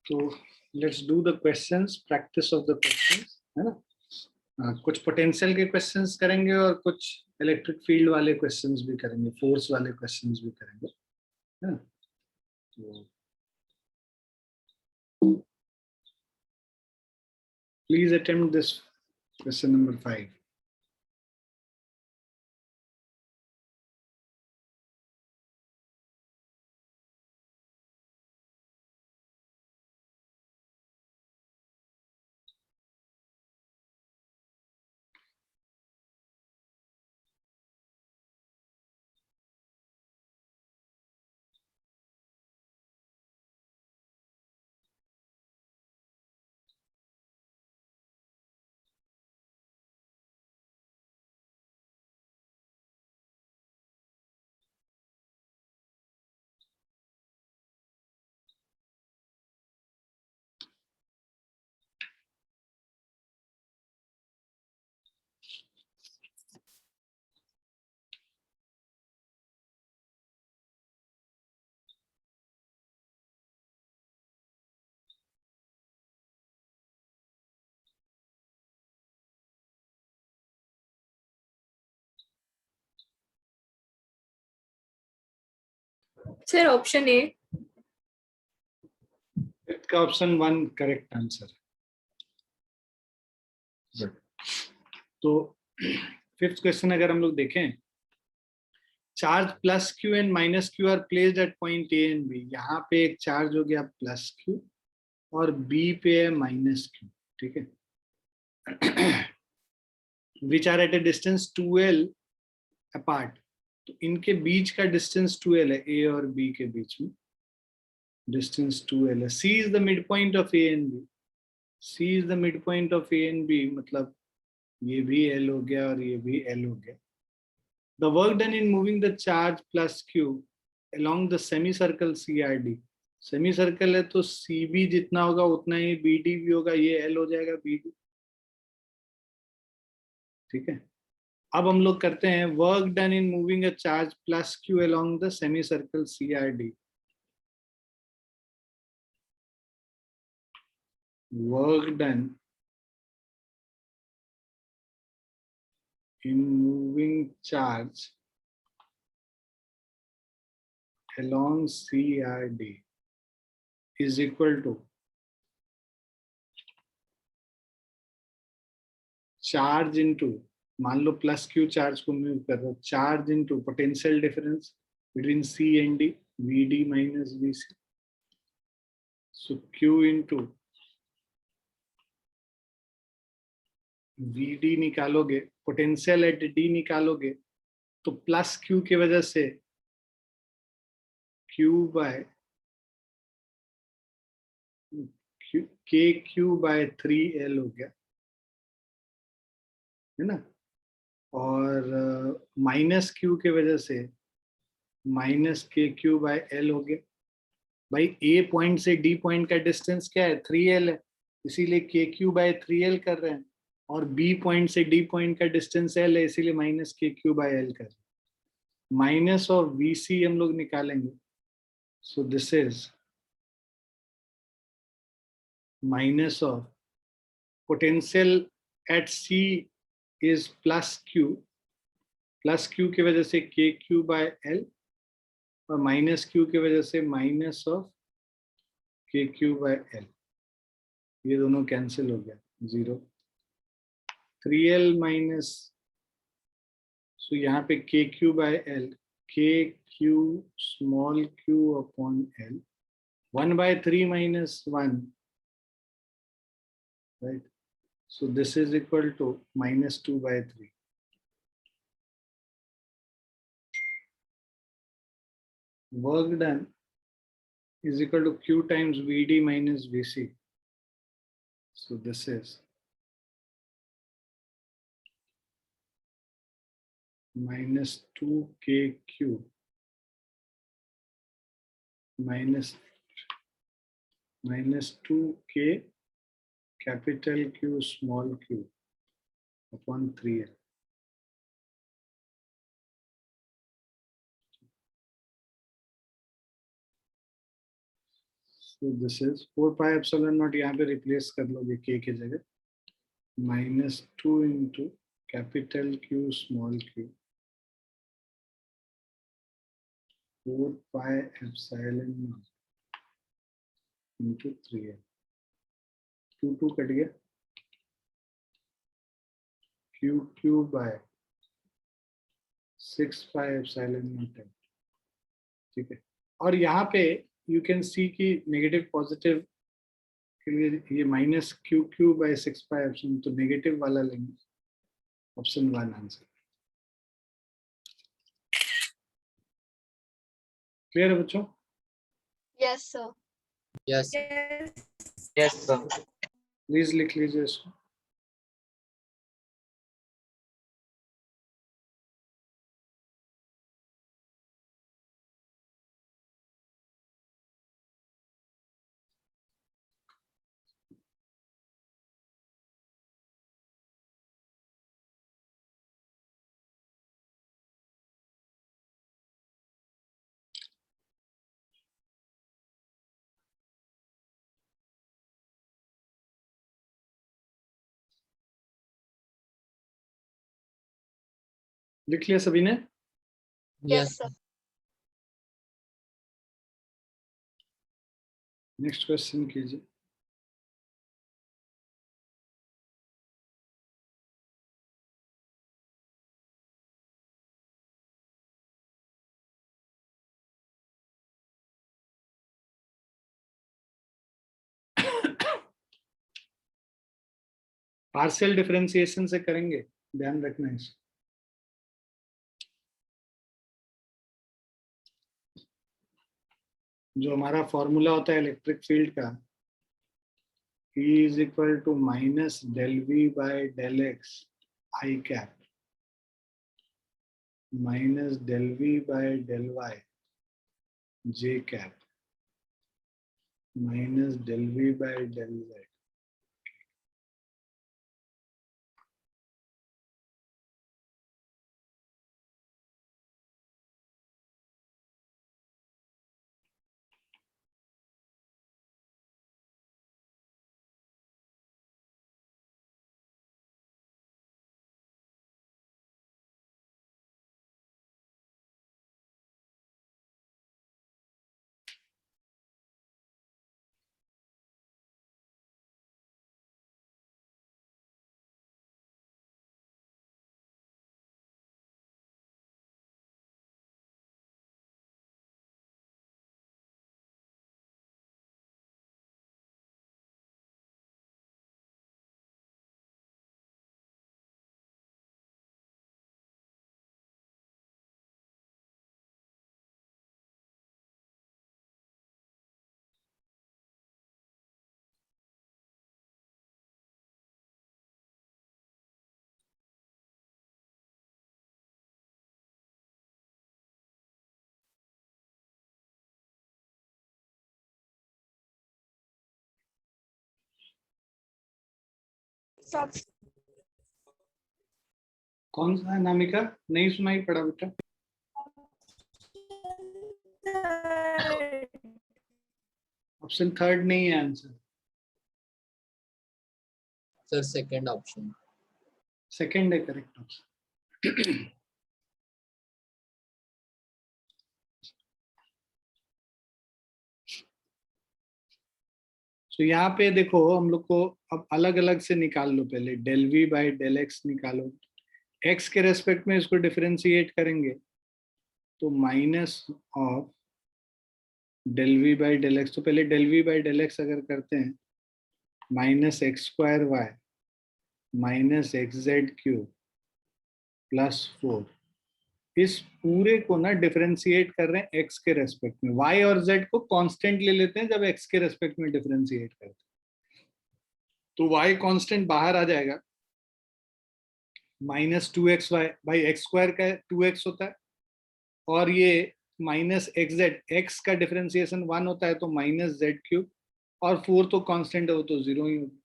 तो let's do the questions, practice of the questions, है ना। कुछ पोटेंशियल के क्वेश्चंस करेंगे और कुछ इलेक्ट्रिक फील्ड वाले क्वेश्चंस भी करेंगे, फोर्स वाले क्वेश्चंस भी करेंगे, है ना। तो please attempt this question number 5. Sir option A. का ऑप्शन 1 करेक्ट आंसर है. तो फिफ्थ क्वेश्चन अगर हम लोग देखें, charge plus Q and minus Q are placed at point A and B. यहाँ पे एक चार्ज हो गया प्लस क्यू और बी पे है माइनस क्यू, ठीक है, which are at a distance 2l apart. तो इनके बीच का डिस्टेंस 2l है, ए और बी के बीच में डिस्टेंस 2l है. C is the midpoint of A and B. C is the midpoint of A and B, मतलब ये भी L हो गया और ये भी L हो गया. The work done in moving the charge plus Q along the semicircle CRD. Semicircle है तो CB जितना होगा उतना ही BD भी होगा, ये L हो जाएगा BD, ठीक है. अब हम लोग करते हैं work done in moving a charge plus Q along the semicircle CRD. Work done in moving charge along CRD is equal to charge into, मान लो प्लस क्यू चार्ज को मूव कर रहा है, charge into potential difference between C and D, V D minus V C. So Q into V D निकालोगे, potential at D निकालोगे तो plus Q की वजह से क्यू बाय के क्यू बाय 3l हो गया, है ना. और माइनस क्यू की वजह से माइनस के क्यू बाय एल हो गया. भाई ए पॉइंट से डी पॉइंट का डिस्टेंस क्या है, 3l है, इसीलिए के क्यू बाय 3l कर रहे हैं. और बी पॉइंट से डी पॉइंट का डिस्टेंस l है, इसीलिए माइनस के क्यू बाय एल कर रहे हैं. माइनस ऑफ वी सी हम लोग निकालेंगे. So this is minus of potential at C is plus Q की वजह से के क्यू बाय एल और माइनस क्यू की वजह से minus of K Q by L. ये दोनों कैंसिल हो गया, 0. 3l माइनस, सो यहाँ पे K Q by L, K Q small Q upon L, 1/3 minus 1, right. So this is equal to -2/3. Work done is equal to Q times VD minus VC. So this is minus 2KQ minus 2K capital Q small q upon 3L. So this is 4 pi epsilon naught, यहाँ पे replace कर लोगे k की जगह, -2 into capital Q small q 4 pi epsilon naught into 3m, 2 cut गया, q by 6 pi epsilon naught m, ठीक है। और यहाँ पे यू कैन सी कि नेगेटिव पॉजिटिव के लिए ये -QQ by 6 pi epsilon, तो नेगेटिव वाला लेंगे, ऑप्शन 1 आंसर। क्लियर है बच्चों? Yes, sir. Yes. Yes, sir. Please लिख लीजिए इसको। लिख लिया सभी ने? Yes, sir. नेक्स्ट क्वेश्चन कीजिए। पार्शियल डिफरेंशिएशन से करेंगे, ध्यान रखना है। जो हमारा फॉर्मूला होता है इलेक्ट्रिक फील्ड का, E is equal to minus del V by del X I cap minus del V by del Y J cap minus del V by del Z। कौन सा है नामिका? नहीं सुनाई पड़ा बेटा। ऑप्शन 3 नहीं है answer. Sir, second option. Second है करेक्ट ऑप्शन। तो यहाँ पे देखो, हम लोग को अब अलग अलग से निकाल लो। पहले del V by del X निकालो, एक्स के रेस्पेक्ट में इसको डिफरेंशिएट करेंगे तो minus of del V by del X. तो पहले del V by del X अगर करते हैं, minus X square Y minus X Z Q plus 4, इस पूरे को ना डिफरेंशिएट कर रहे हैं एक्स के रेस्पेक्ट में। वाई और जेड को कांस्टेंट ले लेते हैं जब एक्स के रेस्पेक्ट में डिफरेंशिएट करते हैं, तो वाई कांस्टेंट बाहर आ जाएगा, माइनस 2x वाई भाई एक्स स्क्वायर का 2x होता है, और ये माइनस एक्स जेड, एक्स का डिफरेंशिएशन 1 होता है तो माइनस जेड क्यूब, और 4 तो कांस्टेंट है वो तो 0 ही होगा,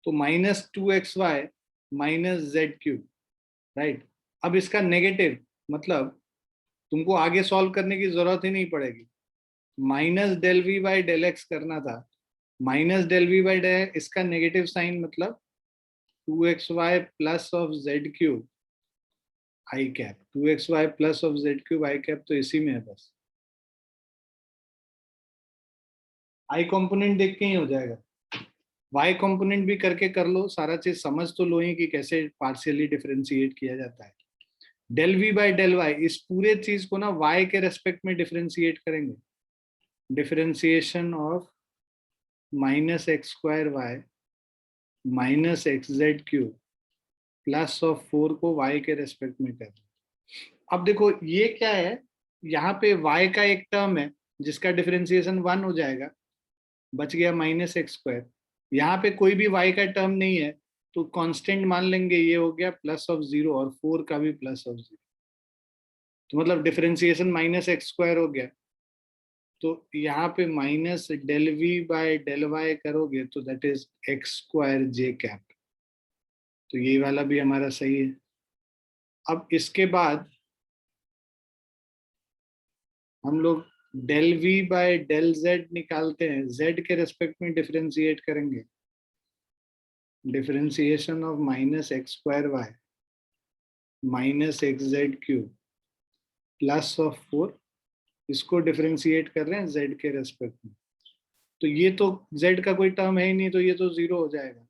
तो minus 2x Y minus Z cube, right. अब इसका नेगेटिव मतलब तुमको आगे सॉल्व करने की जरूरत ही नहीं पड़ेगी, minus del V by del X करना था। Minus del V by del, इसका नेगेटिव साइन मतलब 2xy plus of Z cube I cap. 2xy plus of Z cube I cap तो इसी में है बस। आई कंपोनेंट देख के ही हो जाएगा। वाई कंपोनेंट भी करके कर लो, सारा चीज समझ तो लो ही कि कैसे पार्शियली डिफरेंशिएट किया जाता है। Del V by del Y, इस पूरे चीज को ना वाई के रेस्पेक्ट में डिफरेंशिएट करेंगे। Differentiation of minus X square Y minus X Z cube plus of 4 को वाई के रेस्पेक्ट में कर। अब देखो ये क्या है, यहाँ पे वाई का एक टर्म है जिसका डिफरेंशिएशन 1 हो जाएगा, बच गया माइनस एक्स स्क्वायर। यहाँ पे कोई भी वाई का टर्म नहीं है तो कांस्टेंट मान लेंगे, ये हो गया प्लस ऑफ 0 और 4 का भी प्लस ऑफ 0, तो मतलब डिफरेंशिएशन माइनस एक्स स्क्वायर हो गया। तो यहाँ पे minus del V by del Y करोगे तो that is X square J cap, तो ये वाला भी हमारा सही है। अब इसके बाद हम लोग del V by del Z निकालते हैं, जेड के रेस्पेक्ट में डिफरेंशिएट करेंगे। Differentiation of minus X square Y minus X Z cube plus of 4, इसको डिफरेंशिएट कर रहे हैं जेड के रेस्पेक्ट में, तो ये तो जेड का कोई टर्म है ही नहीं, तो ये तो 0 हो जाएगा।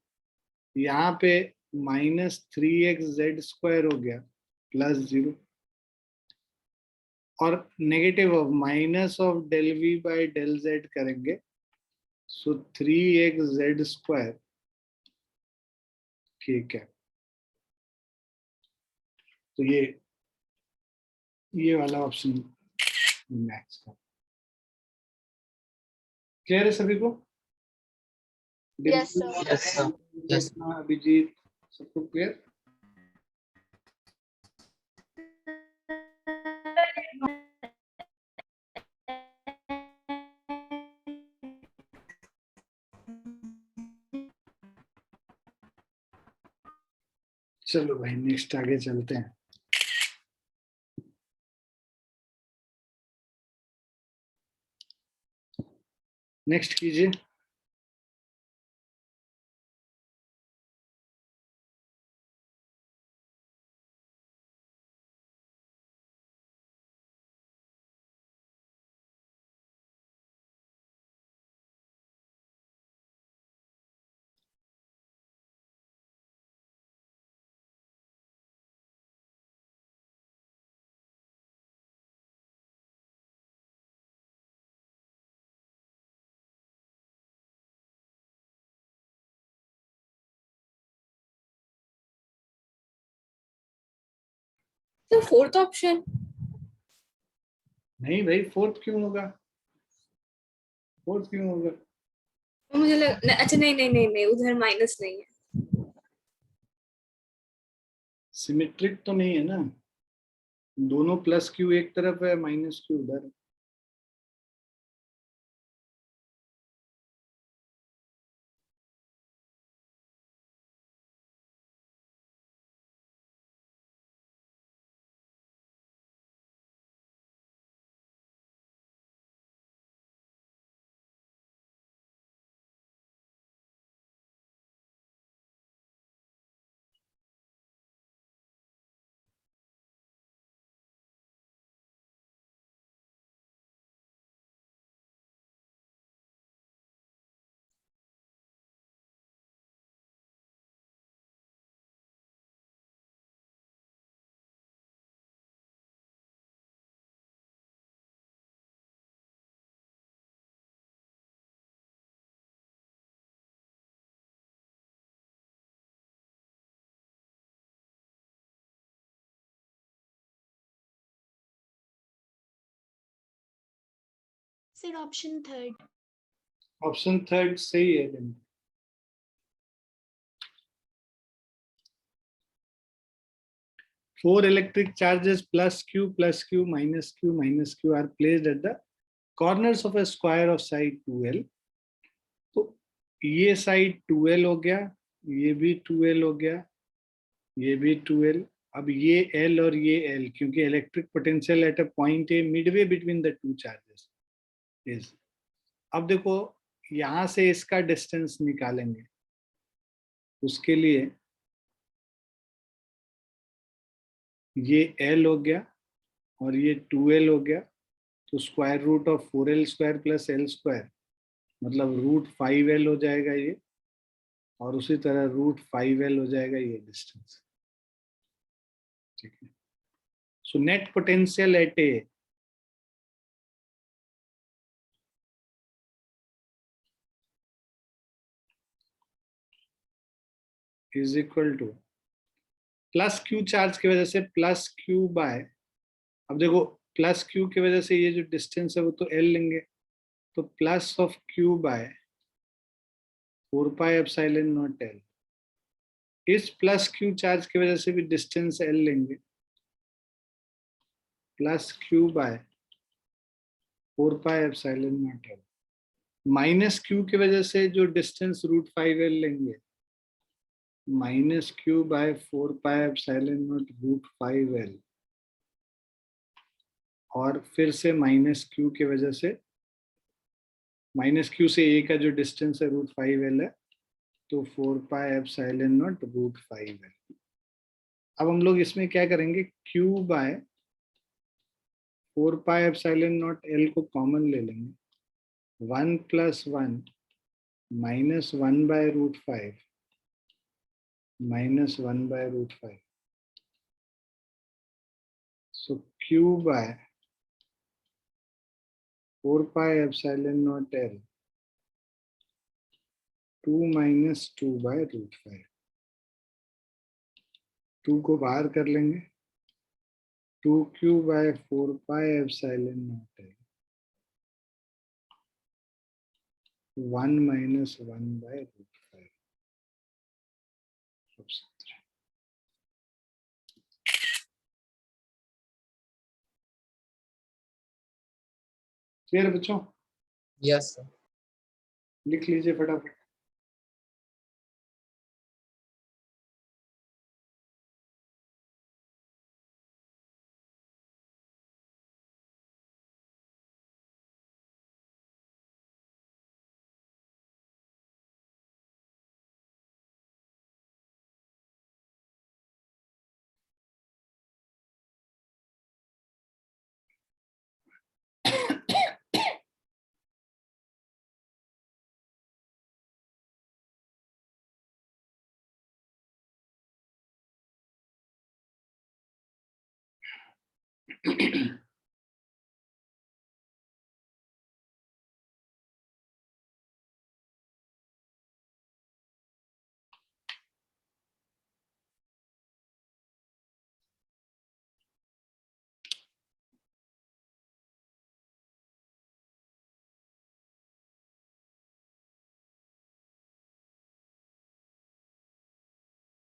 यहाँ पे माइनस 3x जेड स्क्वायर हो गया प्लस 0, और negative of minus of del V by del Z करेंगे, सो 3x जेड स्क्वायर, ठीक है। तो ये वाला ऑप्शन मैक्स का क्लियर है सभी को? Yes, sir. Yes, sir. Yes. Abhijit, सबको क्लियर? चलो भाई नेक्स्ट आगे चलते हैं। नेक्स्ट कीजिए। तो फोर्थ ऑप्शन नहीं भाई, फोर्थ क्यों होगा? फोर्थ क्यों होगा? मुझे अच्छा नहीं नहीं नहीं नहीं, उधर माइनस नहीं है। सिमेट्रिक तो नहीं है ना, दोनों प्लस क्यू एक तरफ है, माइनस क्यू उधर। Sir, option third. Option third सही है लेकिन। Four electric charges plus Q minus Q are placed at the corners of a square of side 2L. तो ये साइड 2L हो गया, ये भी 2L हो गया, ये भी 2L। अब ये L और ये L, क्योंकि electric potential at a point A Midway between the two charges, is, अब देखो यहां से इसका डिस्टेंस निकालेंगे, उसके लिए ये L हो गया और ये 2L हो गया, तो square root of 4L square plus L square मतलब √5L हो जाएगा ये, और उसी तरह √5L हो जाएगा ये डिस्टेंस, ठीक है। So net potential at A is equal two plus Q charge की वजह से प्लस क्यू बाय, अब देखो प्लस क्यू की वजह से ये जो डिस्टेंस है वो तो L लेंगे, तो plus of Q by 4πε0L, इस प्लस क्यू चार्ज की वजह से भी डिस्टेंस L लेंगे, plus Q by 4πε0L, minus Q की वजह से जो डिस्टेंस √5L लेंगे, माइनस क्यू बाय 4πε0 √5L, और फिर से माइनस क्यू की वजह से, माइनस क्यू से ए का जो डिस्टेंस है √5L है, तो 4πε0 √5L। अब हम लोग इसमें क्या करेंगे, Q बाय 4πε0L को कॉमन ले लेंगे, 1 + 1 - 1/√5 - 1/√5, so Q बाय 4πε0L 2 - 2/√5, 2 को बाहर कर लेंगे, 2Q बाय 4πε0L 1 - 1/√5, क्लियर बच्चों? Yes, sir. लिख लीजिए फटाफट।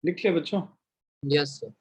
लिख लिया बच्चों? Yes, sir.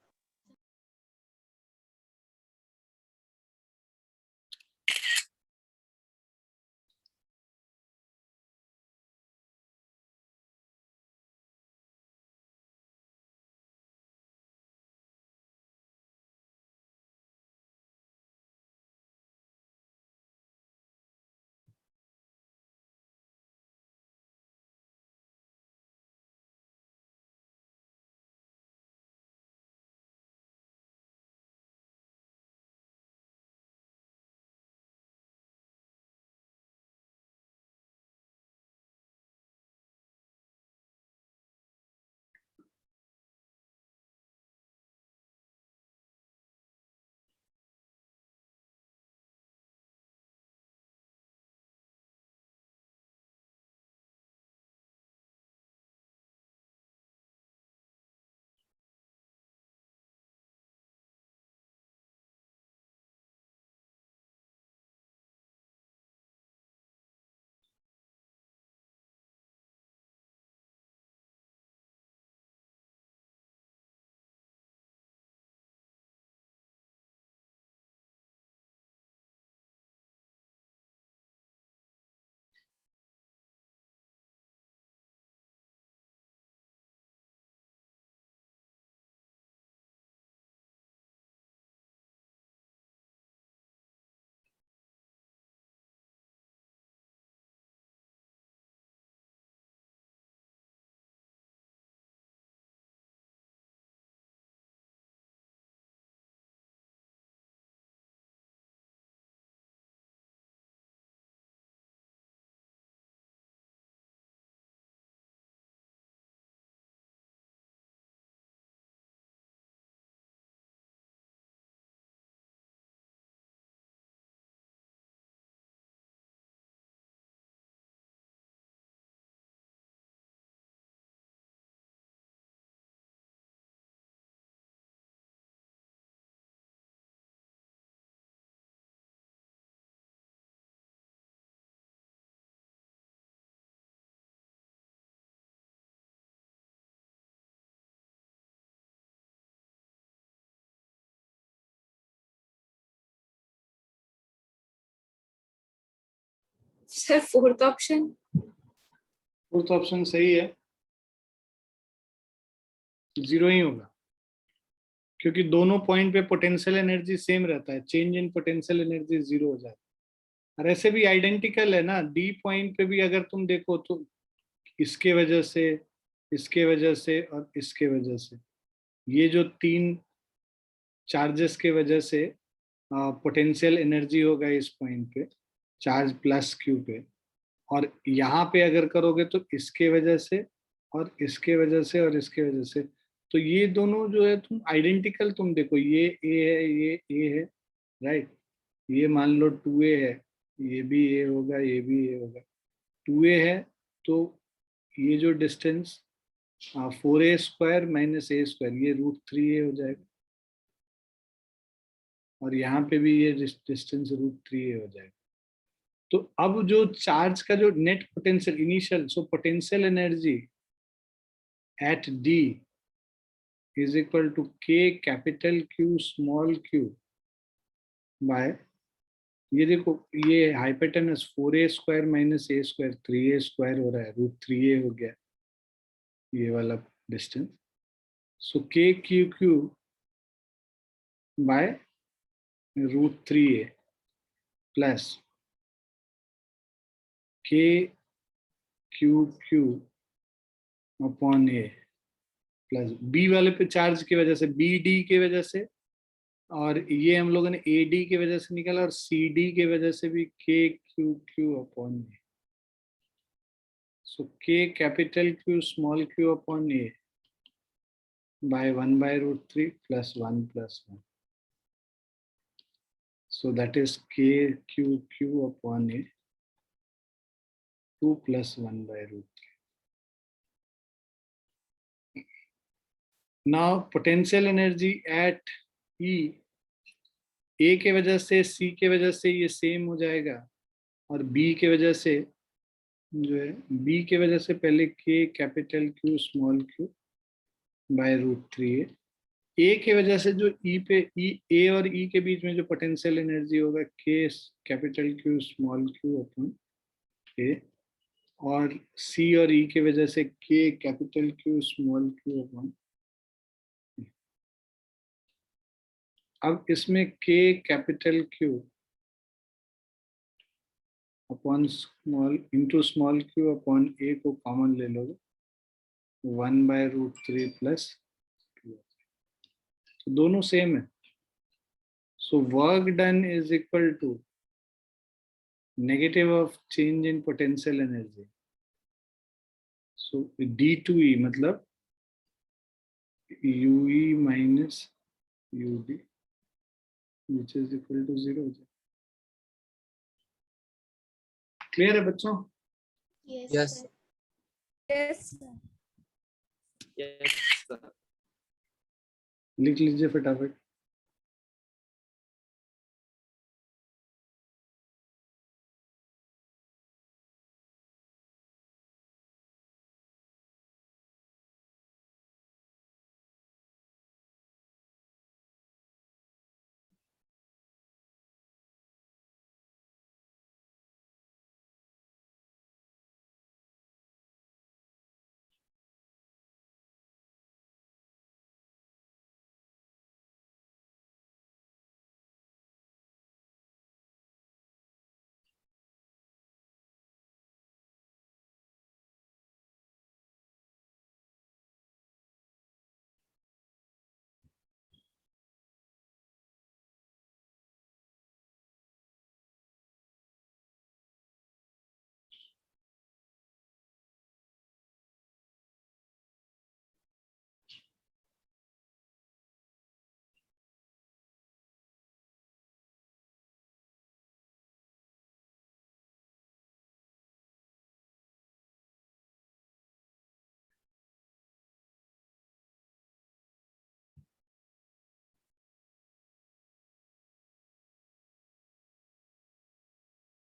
Sir fourth option. Fourth option सही है, 0 ही होगा, क्योंकि दोनों पॉइंट पे पोटेंशियल एनर्जी सेम रहता है, चेंज इन पोटेंशियल एनर्जी 0 हो जाता है। और ऐसे भी आइडेंटिकल है ना, डी पॉइंट पे भी अगर तुम देखो तो इसके वजह से, इसके वजह से और इसके वजह से, ये जो 3 चार्जेस के वजह से पोटेंशियल एनर्जी होगा इस पॉइंट पे, चार्ज प्लस क्यू पे, और यहाँ पे अगर करोगे तो इसके वजह से और इसके वजह से और इसके वजह से, तो ये दोनों जो है तुम आइडेंटिकल, तुम देखो ये ए है, ये ए है, राइट, ये मान लो 2a है, ये भी ए होगा, ये भी ए होगा, 2a है, तो ये जो डिस्टेंस 4a² माइनस a², ये √3a हो जाएगा, और यहाँ पे भी ये डिस्टेंस √3a हो जाएगा। तो अब जो चार्ज का जो net potential initial, so potential energy at D is equal to k capital Q small q by, ये देखो ये hypotenuse 4a² minus a², 3a² हो रहा है, √3a हो गया ये वाला distance, so k QQ by √3a plus k QQ upon a plus B वाले पे चार्ज की वजह से, बी डी की वजह से, और ये हम लोगों ने ए डी की वजह से निकाला, और सी डी की वजह से भी K Q Q upon A, so K capital Q small Q upon A by 1/√3 plus 1 plus 1, so that is k q q upon a 2 plus 1/√3. Now potential energy at E, A के वजह से C के वजह से ये same हो जाएगा, और B के वजह से जो है, B के वजह से पहले K capital Q small q by √3a, A के वजह से जो E पे A और E के बीच में जो पोटेंशियल एनर्जी होगा K capital Q small q upon A, और C और E के वजह से K capital Q small q upon, अब इसमें K capital Q upon small into small q upon A को कॉमन ले लोगे, 1/√3 प्लस 2, तो दोनों सेम है, so work done is equal to negative of change in potential energy, so D2E मतलब UE minus UD which is equal to 0 हो जाए। Clear है बच्चों? Yes, Yes. sir. Yes Yes, sir. लिख लीजिए फटाफट।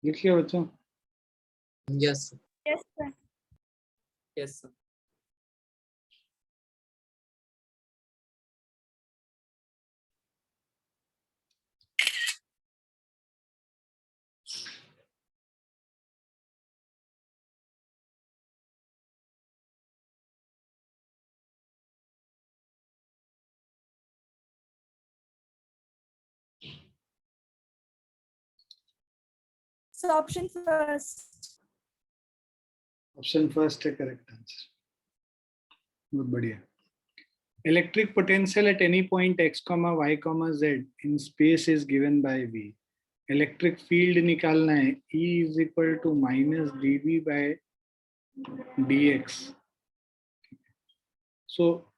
लिखिए बच्चों। Yes, sir. Yes sir. Yes, sir. Option first. Option first है करेक्ट आंसर, बहुत बढ़िया। Electric potential at any point x, y, z in space is given by V। Electric field निकालना है, E is equal to minus dV by dx। So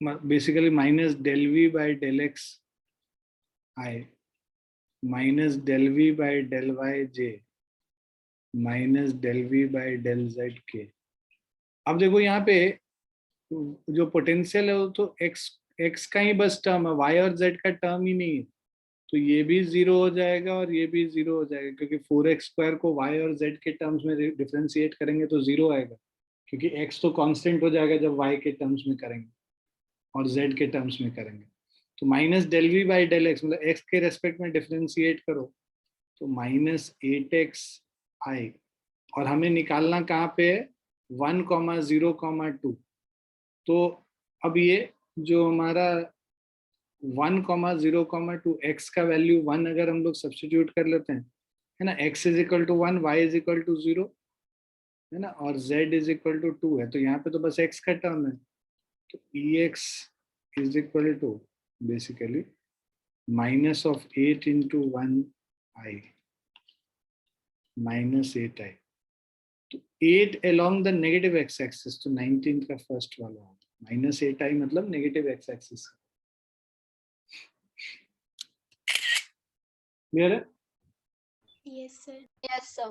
basically minus del V by del x I minus del V by del y j minus del V by del z k। अब देखो यहाँ पे जो potential है वो तो x का ही बस टर्म है, y और z का टर्म ही नहीं है, तो ये भी जीरो हो जाएगा और ये भी जीरो हो जाएगा, क्योंकि 4x स्क्वायर को y और z के टर्म्स में डिफरेंशिएट करेंगे तो जीरो आएगा, क्योंकि x तो कांस्टेंट हो जाएगा जब y के टर्म्स में करेंगे और z के टर्म्स में करेंगे। तो minus del v by del x, मतलब x के रेस्पेक्ट में डिफरेंशिएट करो तो माइनस 8x i, और हमें निकालना कहाँ पे है 1,0,2। तो अब ये जो हमारा 1,0,2 x का वैल्यू 1 अगर हम लोग सब्स्टिट्यूट कर लेते हैं, है ना, x is equal to 1, y is equal to 0, है ना, और z इज इक्वल टू 2 है, तो यहाँ पे तो बस x का टर्म है, तो ex is equal to basically minus of 8 into 1i minus 8i। तो 8 along the negative x axis, तो 19 का फर्स्ट वाला होगा, माइनस 8i मतलब नेगेटिव x एक्सिस। क्लियर है? Yes, sir. Yes, sir.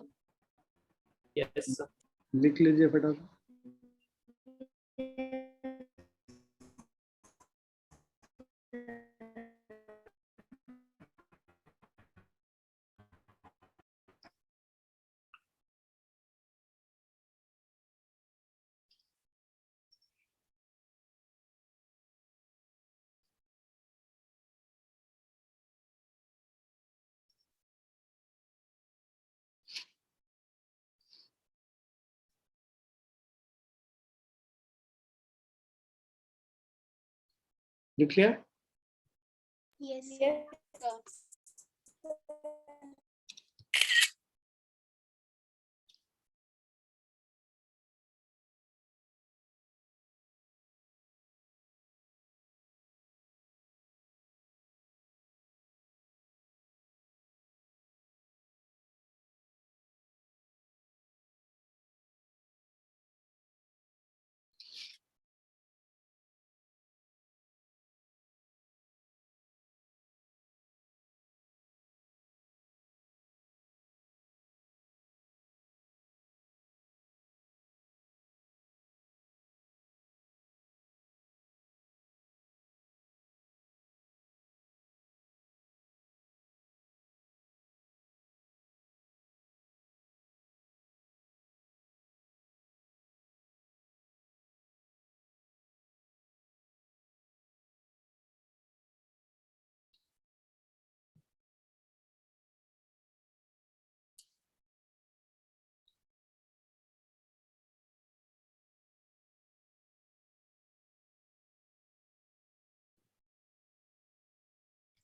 Yes, sir. लिख लीजिए फटाफट। लिख लिया? Yes, sir.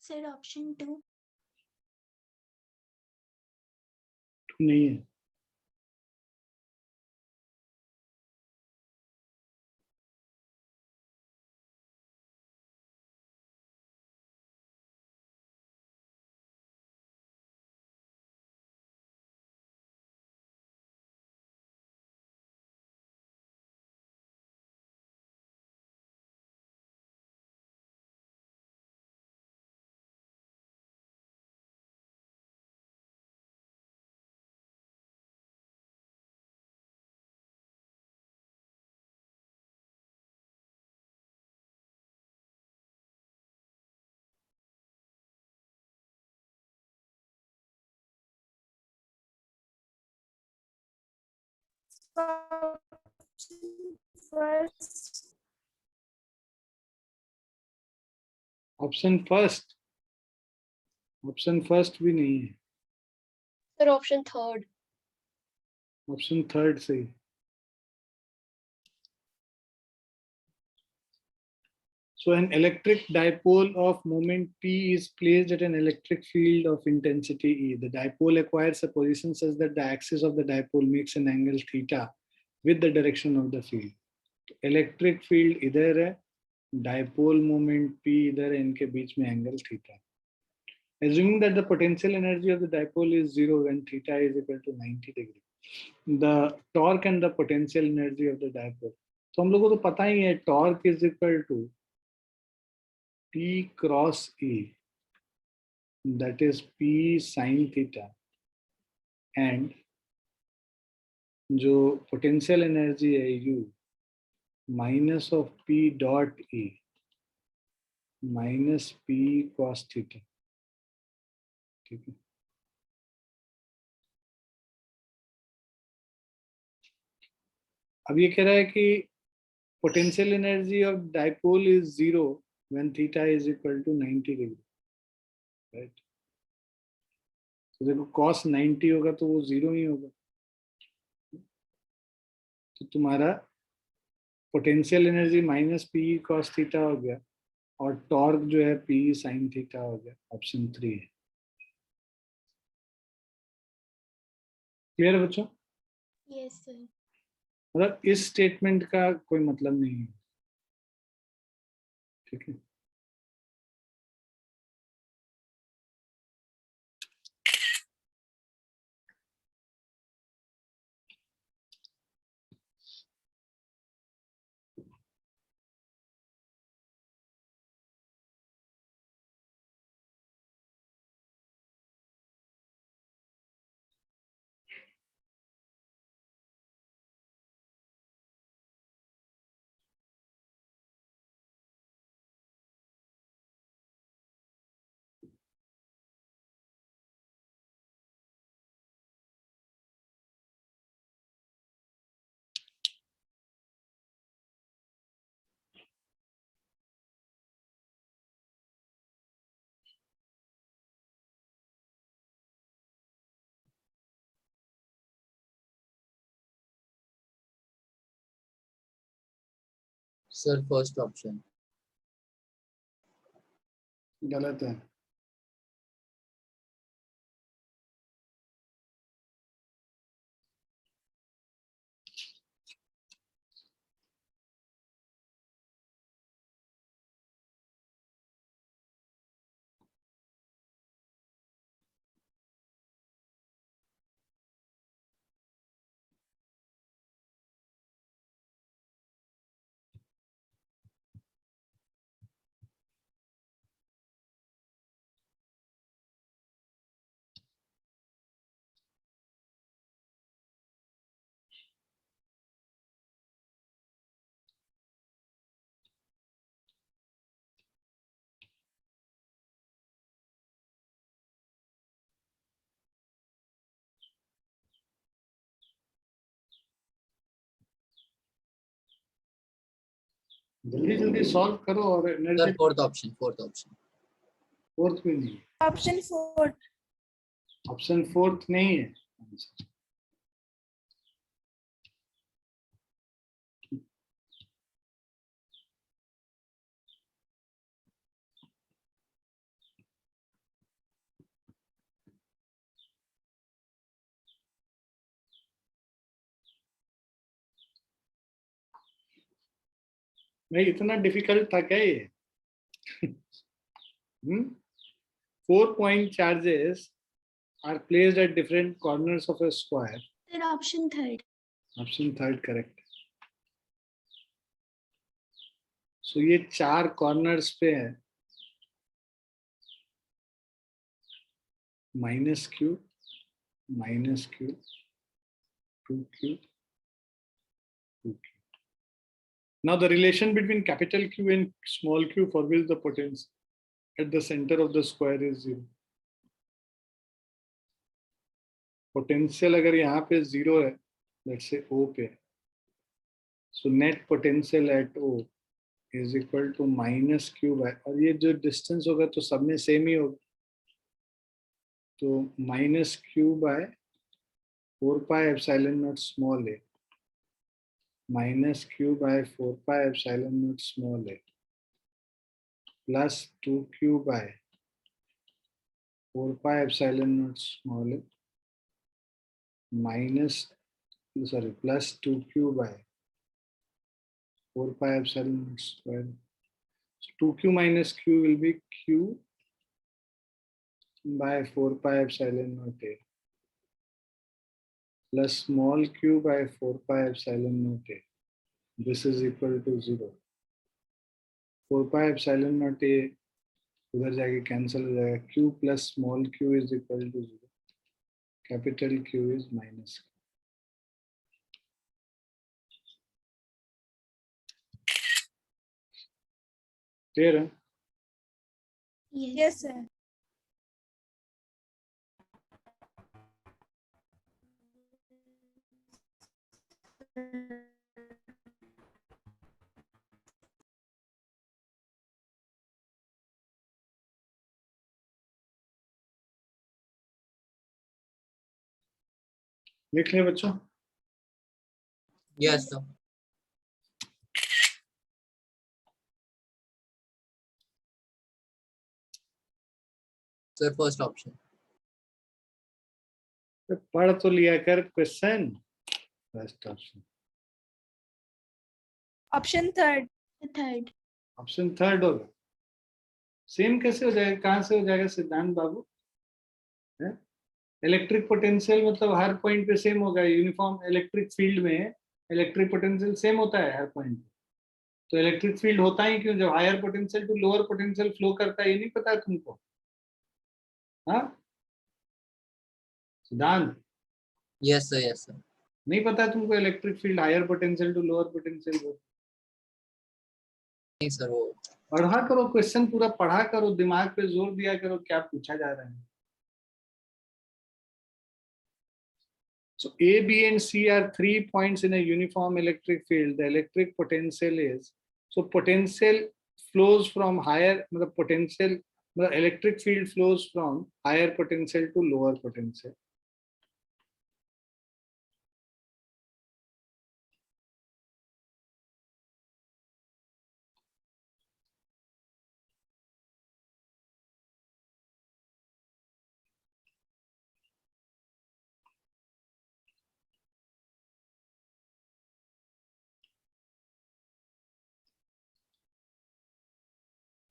Sir, option 2. नहीं है। फर्स्ट। ऑप्शन फर्स्ट भी नहीं है, Sir, option third. Option third सही। So an electric dipole of moment P is placed at an electric field of intensity E. The dipole acquires a position such that the axis of the dipole makes an angle theta with the direction of the field. Electric field इधर है, dipole moment P इधर है, इनके बीच में angle theta. Assuming that the potential energy of the dipole is 0 when theta is equal to 90 degree. The torque and the potential energy of the dipole. तो हम लोगों को तो पता ही है, torque is equal to P cross E, that is P sin theta, and जो potential energy है U minus of P dot E minus P cos theta. ठीक है, अब ये कह रहा है कि potential energy of dipole is 0 when theta is equal to 90 degree, right? तो देखो cos 90 होगा तो वो 0 ही होगा, तो तुम्हारा potential energy minus P cos theta हो गया और टॉर्क जो है पी sin थीटा हो गया. ऑप्शन 3 है. क्लियर है बच्चों? Yes, sir. मतलब इस स्टेटमेंट का कोई मतलब नहीं है. ठीक है, Sir, first option. गलत है. जल्दी जल्दी सॉल्व करो और Sir, energy. fourth option. Fourth भी नहीं. Option 4. ऑप्शन फोर्थ नहीं है. भाई इतना डिफिकल्ट था क्या ये? 4 point charges are placed at different corners of a square. Sir, option 3rd. Option 3rd correct. So ये 4 corners पे है. -q, -q, 2q, 2q. Now the relation between capital Q and small q for which the potential at the center of the square is 0. Potential अगर यहाँ पे 0 है, let's say O पे, so net potential at O is equal to -q by, और ये जो distance होगा तो सब में सेम ही होगा, तो -q by 4 pi epsilon naught small a -q by 4 pi epsilon naught small a. plus 2q by 4 pi epsilon naught small a minus, sorry, plus 2q by 4 pi epsilon naught square. So 2q minus q will be q by 4 pi epsilon naught a plus small q by 4 pi epsilon naught a. This is equal to 0. 4 pi epsilon naught a उधर जाके cancel हो जाएगा. q plus small q is equal to 0. Capital Q is minus. Clear? Huh? Yes. sir. लिख लिया बच्चों? Yes, sir. Sir, first option. तो पढ़ तो लिया कर question. First option. Option third. Third. Option third होगा. सेम कैसे हो जाएगा? कहाँ से हो जाएगा सिद्धांत बाबू? इलेक्ट्रिक पोटेंशियल मतलब हर पॉइंट पे सेम होगा. यूनिफॉर्म इलेक्ट्रिक फील्ड में इलेक्ट्रिक पोटेंशियल सेम होता है हर पॉइंट पे. तो इलेक्ट्रिक फील्ड होता ही क्यों? जब higher potential to lower potential flow करता है. ये नहीं पता है तुमको? हाँ सिद्धांत, Yes, sir. Yes, sir. नहीं पता है तुमको? Electric field higher potential to lower potential. नहीं सर, वो पढ़ा करो, क्वेश्चन पूरा पढ़ा करो, दिमाग पे जोर दिया करो क्या पूछा जा रहा है. So A, B and C are 3 points in a uniform electric field. The electric potential is, so potential flows from higher, the potential, the electric field flows from higher potential to lower potential.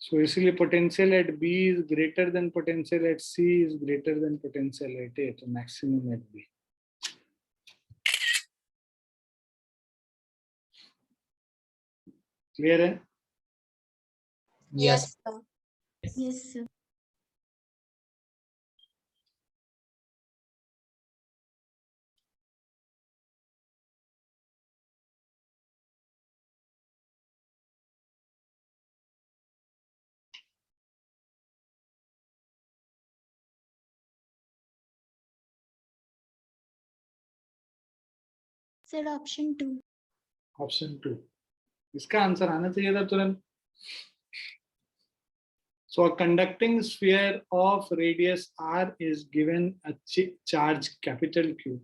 So इसलिए potential at B is greater than potential at C is greater than potential at A, तो maximum at B. Clear है? yes. sir. Yes, sir. Sir, option 2. Option 2. इसका answer आना चाहिए था तुरंत. So a conducting sphere of radius r is given a charge capital Q.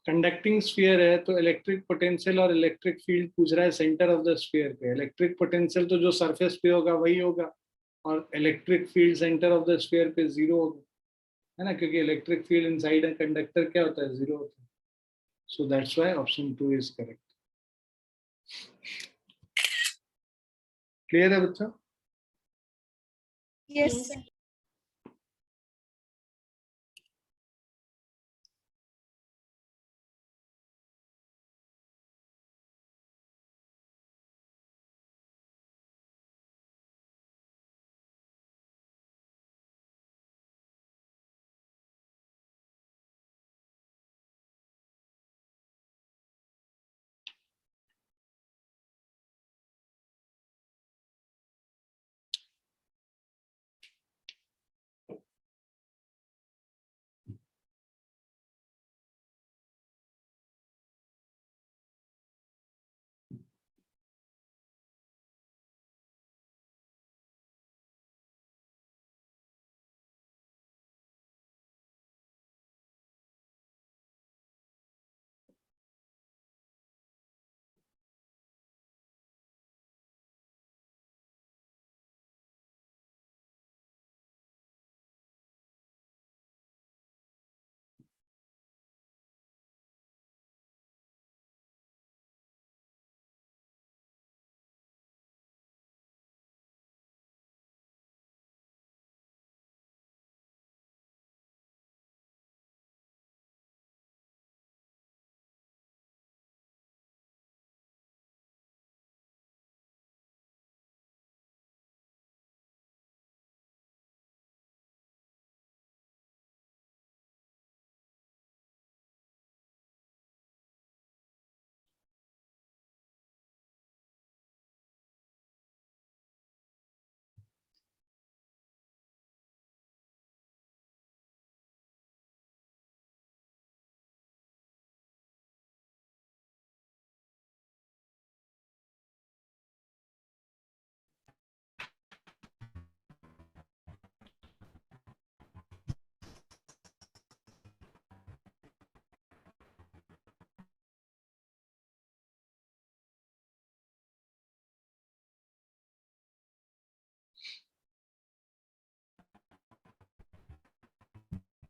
Conducting sphere है तो electric potential और इलेक्ट्रिक फील्ड पूछ रहा है सेंटर ऑफ द स्फीयर पे. इलेक्ट्रिक पोटेंशियल तो जो सरफेस पे होगा वही होगा और electric field centre of the sphere पे 0 होगा, है ना, क्योंकि electric field inside a conductor क्या होता है? 0 होता है. So that's why option 2 is correct. Clear है बच्चा? Yes, Yes. sir.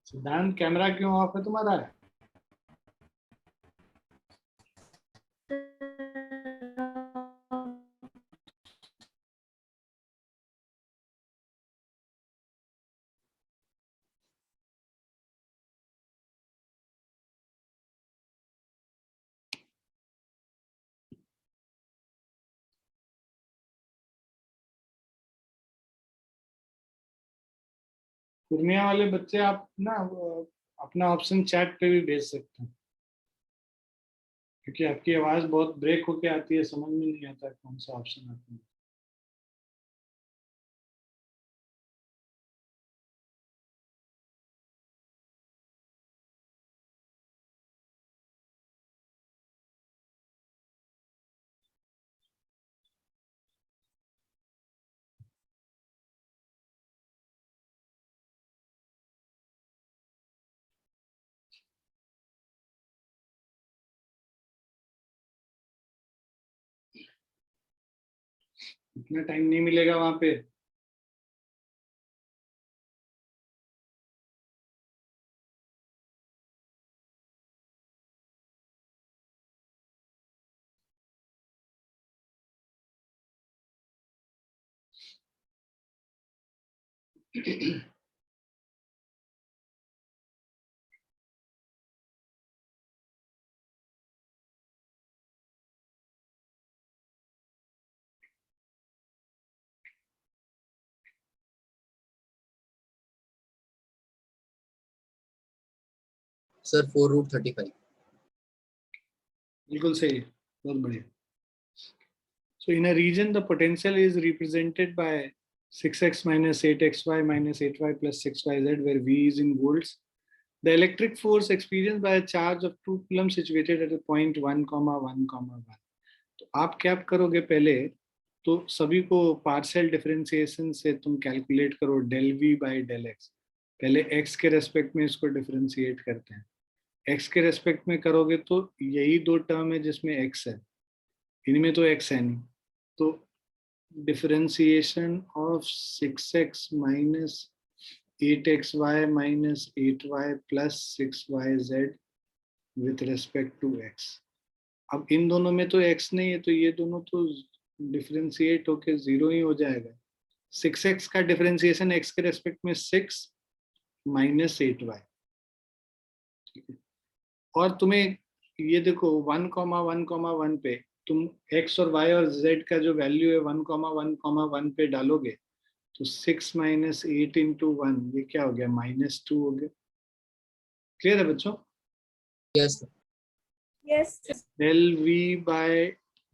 सिद्धांत कैमरा क्यों ऑफ है तुम्हारा? पूर्णिया वाले बच्चे आप ना अपना ऑप्शन चैट पे भी भेज सकते हैं, क्योंकि आपकी आवाज बहुत ब्रेक होके आती है, समझ में नहीं आता कौन सा ऑप्शन आता है। इतना टाइम नहीं मिलेगा वहां पे। Sir, 4√35. बिल्कुल सही है, बहुत बढ़िया। So in a region, the potential is represented by 6x minus 8xy minus 8y plus 6yz, where V is in volts. The electric force experienced by a charge of 2 coulomb situated at a point 1, 1, 1. तो आप क्या करोगे? पहले तो सभी को partial differentiation से तुम कैलकुलेट करो del V by del X. पहले एक्स के रेस्पेक्ट में इसको डिफरेंशिएट करते हैं। एक्स के रेस्पेक्ट में करोगे तो यही दो टर्म है जिसमें एक्स है, इनमें तो एक्स है नहीं, तो differentiation of 6x minus 8xy minus 8y plus 6yz with respect to x। अब इन दोनों में तो x नहीं है, तो ये दोनों तो डिफरेंशिएट होके 0 ही हो जाएगा। 6x का डिफरेंशिएशन x के रेस्पेक्ट में 6 माइनस 8y। और तुम्हें ये देखो 1,1,1 पे तुम x और y और z का जो वैल्यू है 1,1,1 पे डालोगे तो 6 माइनस 8 इंटू 1 ये क्या हो गया? -2 हो गया। क्लियर है बच्चों? Yes, sir. Yes. Del v by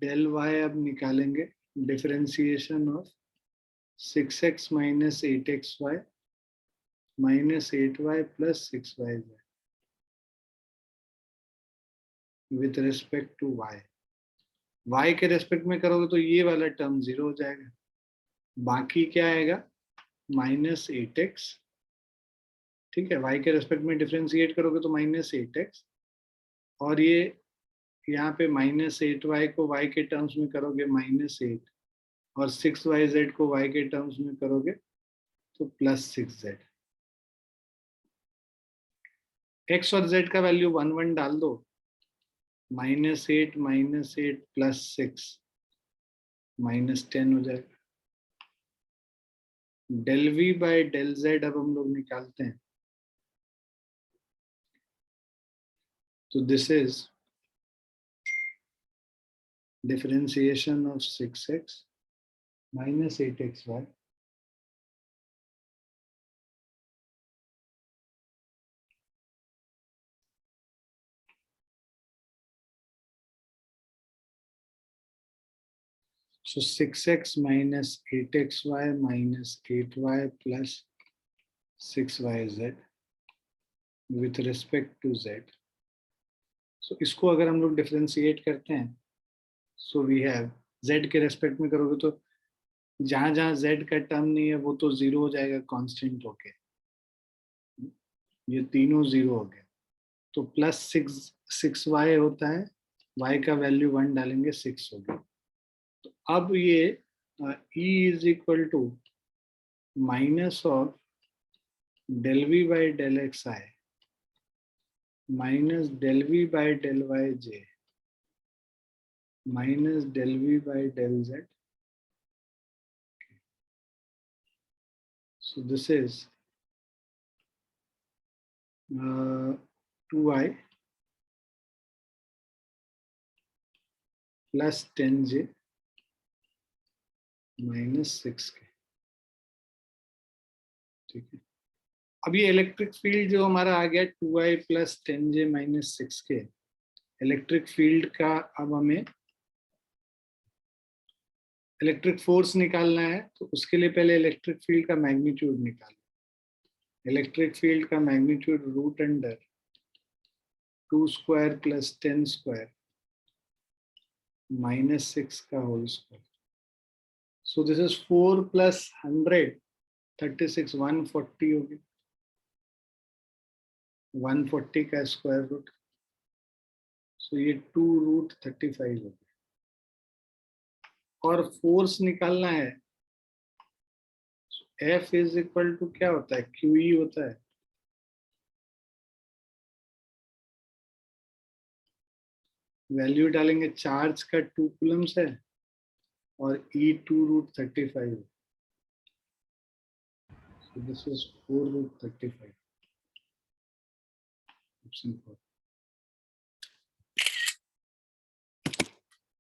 del y अब निकालेंगे, differentiation of 6x minus 8xy minus 8y plus 6yz with respect to y। y के रेस्पेक्ट में करोगे तो ये वाला टर्म 0 हो जाएगा, बाकी क्या आएगा? -8x। ठीक है, y के रेस्पेक्ट में डिफरेंशिएट करोगे तो -8x, और ये यहाँ पे -8y को y के टर्म्स में करोगे -8, और 6yz को y के टर्म्स में करोगे तो +6z। x और z का वैल्यू 1 1 डाल दो, -8 प्लस 6 -10 हो जाएगा। Del v by del z अब हम लोग निकालते हैं, तो this is differentiation of 6x minus 8xy so 6x minus 8xy minus 8y plus 6yz with respect to z। so इसको अगर हम लोग डिफरेंशिएट करते हैं, सो वी हैव z के रेस्पेक्ट में करोगे तो जहां जहां z का टर्म नहीं है वो तो 0 हो जाएगा कांस्टेंट होके, ये तीनों 0 हो गए, तो प्लस 6y होता है, y का वैल्यू 1 डालेंगे 6 हो गया। तो अब ये E is equal to minus of del v by del xi minus del v by del yj minus del v by del z. So this is 2i plus 10j minus 6k. ठीक है, अब ये electric field जो हमारा आ गया 2i plus 10j minus 6k, electric field का अब हमें इलेक्ट्रिक फोर्स निकालना है, तो उसके लिए पहले इलेक्ट्रिक फील्ड का मैग्नीट्यूड निकालो। इलेक्ट्रिक फील्ड का magnitude root under 2 square plus 10 square minus 6 का whole square. So this is 4 plus 100 36 140 होगी, 140 का स्क्वायर रूट, सो ये 2 रूट 35 होगी। और फोर्स निकालना है, F इज इक्वल टू क्या होता है, QE होता है। वैल्यू डालेंगे, चार्ज का 2 कूलम्स है और E 2 root 35। So this is 4 root 35. Option 4.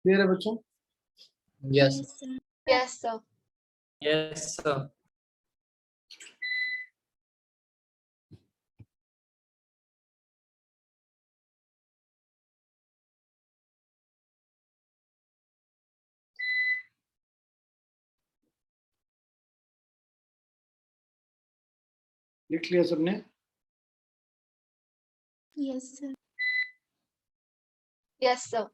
Clear है बच्चों? Yes. Yes, sir. Yes, sir. Yes, sir. लिख लिया सबने? Yes, sir. Yes, sir.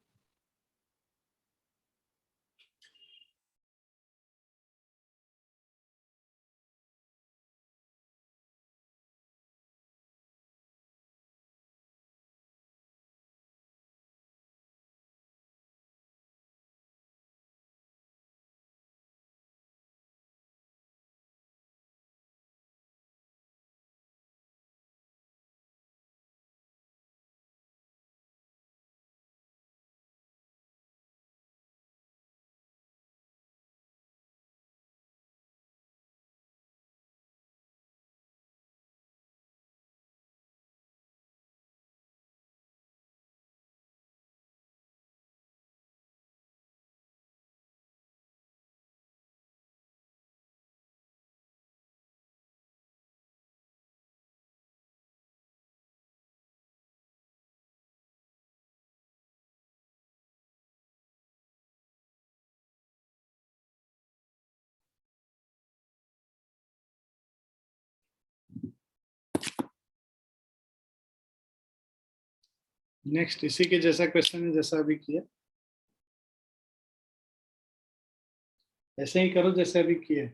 Next इसी के जैसा क्वेश्चन है जैसा अभी किया, ऐसे ही करो जैसे अभी किया।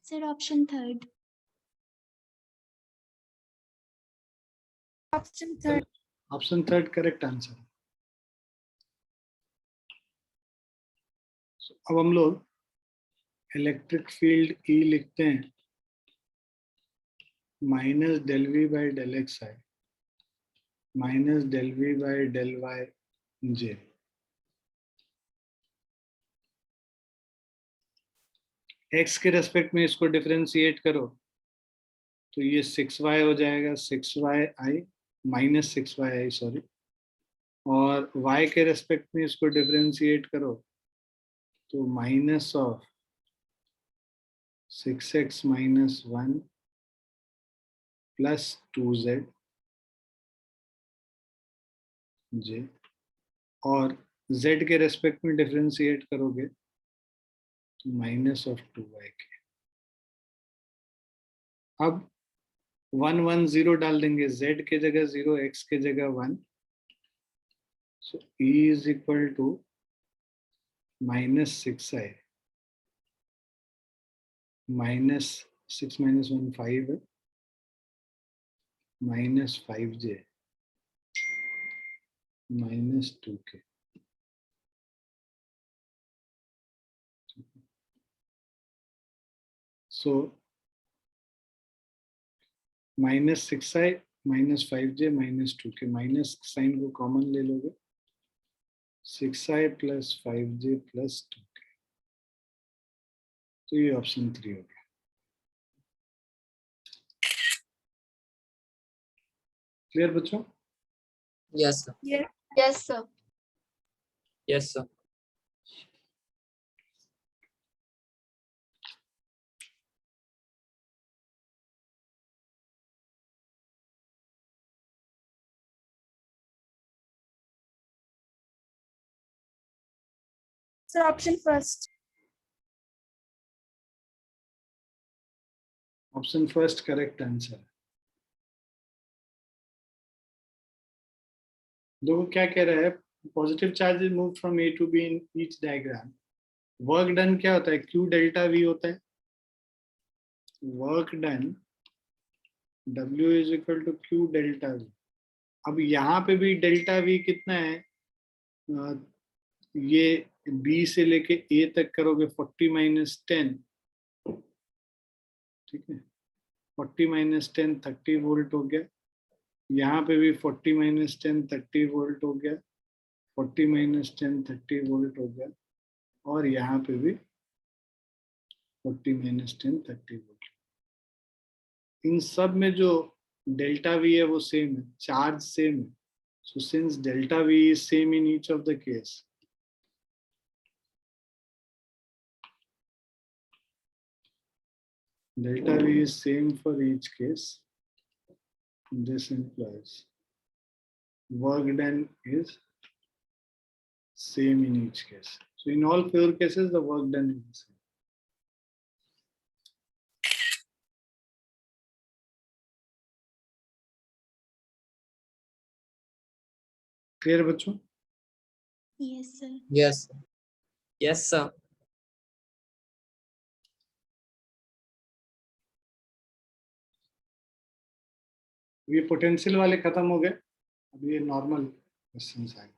Sir, option third. Option third. Option third correct answer. अब हम लोग इलेक्ट्रिक फील्ड E लिखते हैं minus del V by del X I minus del V by del Y J. X के रेस्पेक्ट में इसको डिफरेंशिएट करो तो ये 6y हो जाएगा, 6yi माइनस 6yi, सॉरी, और y के रेस्पेक्ट में इसको डिफरेंशिएट करो तो minus of 6x minus 1 plus 2z j, और z के रेस्पेक्ट में डिफरेंशिएट करोगे तो माइनस ऑफ 2y के। अब 1 1 0 डाल देंगे, z के जगह 0, x के जगह 1, so e is equal to minus 6i minus 6 minus 1 5 है, minus 5j minus 2k। So minus 6i minus 5j minus 2k, minus sign को कॉमन ले लोगे, 6i plus 5j plus 2k, तो ये ऑप्शन 3 हो गया। क्लियर बच्चों? Yes, sir. Yes, sir. Yes, sir. Sir, option first. Option first correct answer है। देखो क्या कह रहा है, positive charge is move from A to B in each diagram. Work done क्या होता है, क्यू डेल्टा वी होता है। Work done W is equal to Q delta V. अब यहाँ पे भी डेल्टा वी कितना है, ये B से लेके A तक करोगे 40 माइनस 10, ठीक है, 40 माइनस 10 30 वोल्ट हो गया। यहाँ पे भी 40 माइनस 10 30 वोल्ट हो गया, 40 माइनस 10 30 वोल्ट हो गया, और यहाँ पे भी 40 माइनस 10 30 वोल्ट। इन सब में जो डेल्टा वी है वो सेम है, चार्ज सेम है। So since delta we is same in each of the case, delta V is same for each case, this implies work done is same in each case. So in all 4 cases the work done is the same. Clear बच्चों? Yes, sir. Yes, sir. Yes, sir. ये potential वाले खत्म हो गए, अब ये normal questions आए।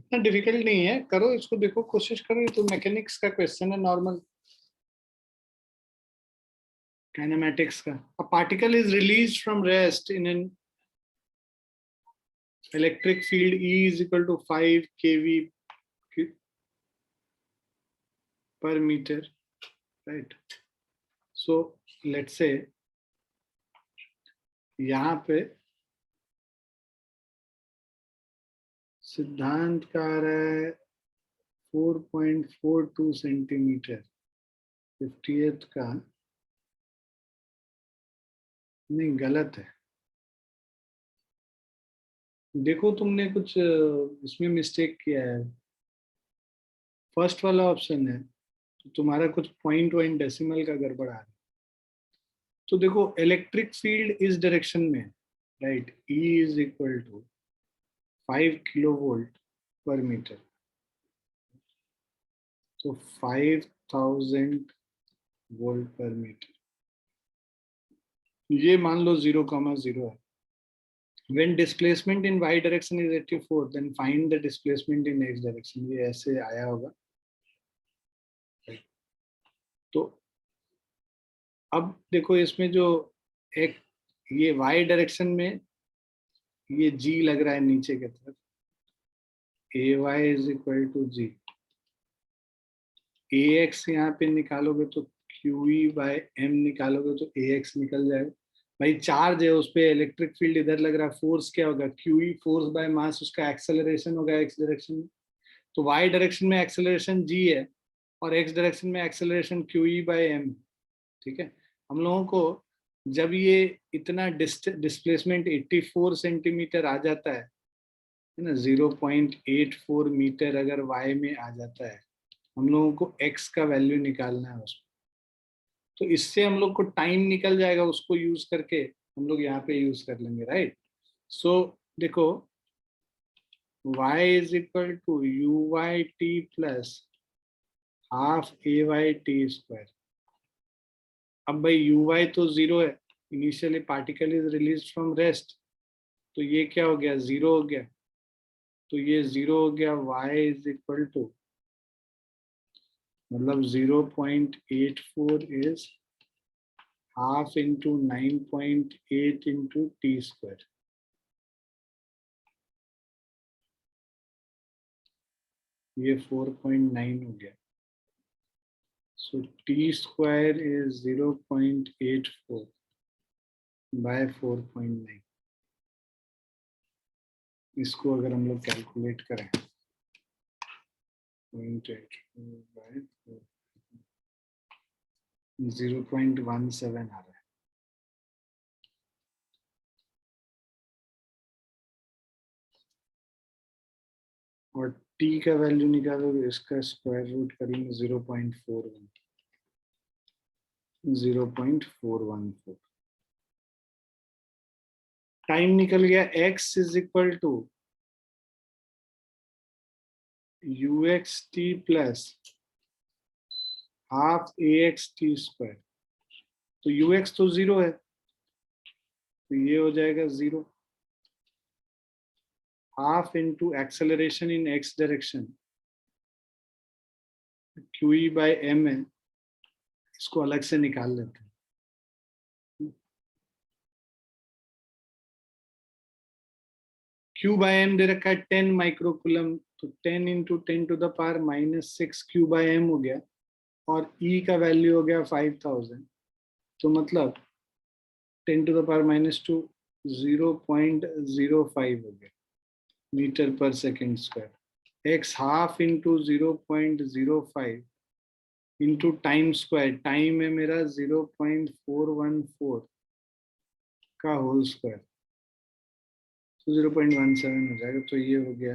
इतना डिफिकल्ट नहीं है, करो इसको, देखो कोशिश करो। ये तो मैकेनिक्स का क्वेश्चन है, नॉर्मल काइनेमैटिक्स का। A particle is released from rest in an electric field E is equal to 5 kV per meter, right? So let's say यहाँ पे सिद्धांत का आ रहा है 4.42 सेंटीमीटर, 50th का नहीं, गलत है। देखो तुमने कुछ इसमें मिस्टेक किया है। फर्स्ट वाला ऑप्शन है तो तुम्हारा कुछ पॉइंट वाइन डेसिमल का गड़बड़ आ रहा है। तो देखो इलेक्ट्रिक फील्ड इस डायरेक्शन में है, right? E is equal to 5 kilovolt पर मीटर, तो 5000 वोल्ट पर मीटर। ये मान लो 0,0 है। When displacement in y direction is 84, then find the displacement in x direction। ये ऐसे आया होगा। तो अब देखो इसमें जो एक ये y डायरेक्शन में ये g लग रहा है नीचे की तरफ, ay is equal to g। ax यहाँ पे निकालोगे तो qe बाय m निकालोगे तो ax निकल जाएगा। भाई चार्ज है उस पे, इलेक्ट्रिक फील्ड इधर लग रहा है, फोर्स क्या होगा? QE, फोर्स बाय मास, उसका एक्सेलरेशन होगा x डायरेक्शन में। तो y डायरेक्शन में एक्सेलरेशन g है और x डायरेक्शन में एक्सेलरेशन QE बाय m। ठीक है, हम लोगों को जब ये इतना डिस्प्लेसमेंट 84 सेंटीमीटर आ जाता है ना, 0.84 मीटर अगर y में आ जाता है, हम लोगों को x का वैल्यू निकालना है उसमें। तो इससे हम लोग को टाइम निकल जाएगा, उसको यूज करके हम लोग यहाँ पे यूज कर लेंगे, राइट? सो देखो y is equal to UYT plus half AYT square. अब भाई UY तो 0 है, initially particle is release from rest, तो ये क्या हो गया? 0 हो गया। तो ये 0 हो गया। y इज इक्वल टू मतलब 0.84 is half into 9.8 into T square. ये 4.9 हो गया। So T square is 0.84 bye 4.9। इसको अगर हम लोग कैलकुलेट करें 0.17 आ रहा है। और t का वैल्यू निकालोगे, इसका स्क्वायर रूट करेंगे 0.414। टाइम निकल गया। x is equal to UXT plus half AXT square. तो UX तो 0 है, तो ये हो जाएगा 0। Half into acceleration in x direction QE by m है, इसको अलग से निकाल लेते हैं। Q बाय m दे रखा है 10 माइक्रोकूलम, तो 10 into 10 to the power -6 Q by m हो गया, और E का वैल्यू हो गया 5000। तो मतलब 10 टू द पावर -2 0.05 हो गया मीटर पर second square. x half into 0.05 into time square, time है मेरा 0.414 का होल स्क्वायर, तो 0.17 हो जाएगा। तो ये हो गया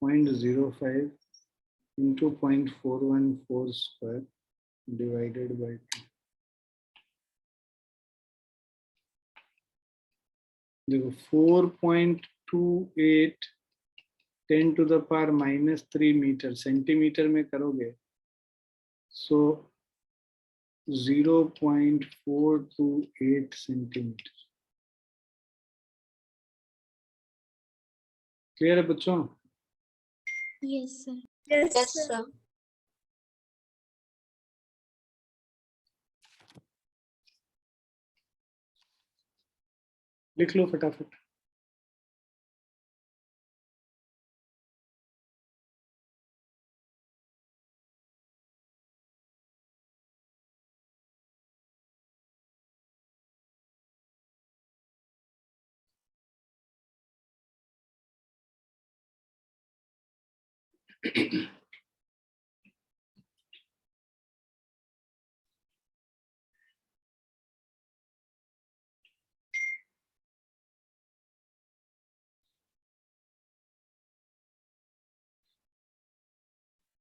0.05 इंटू 0.414 स्क्वायर डिवाइडेड बाई 2। देखो 4.28 10 to the power -3 metre, centimetre में करोगे सो 0.428 सेंटीमीटर। क्लियर है बच्चों? Yes, sir. Yes, Yes, sir. sir. लिख लो फटाफट।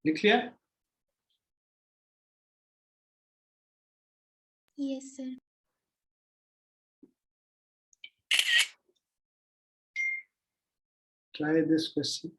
लिख लिया? Yes, sir. Try this question.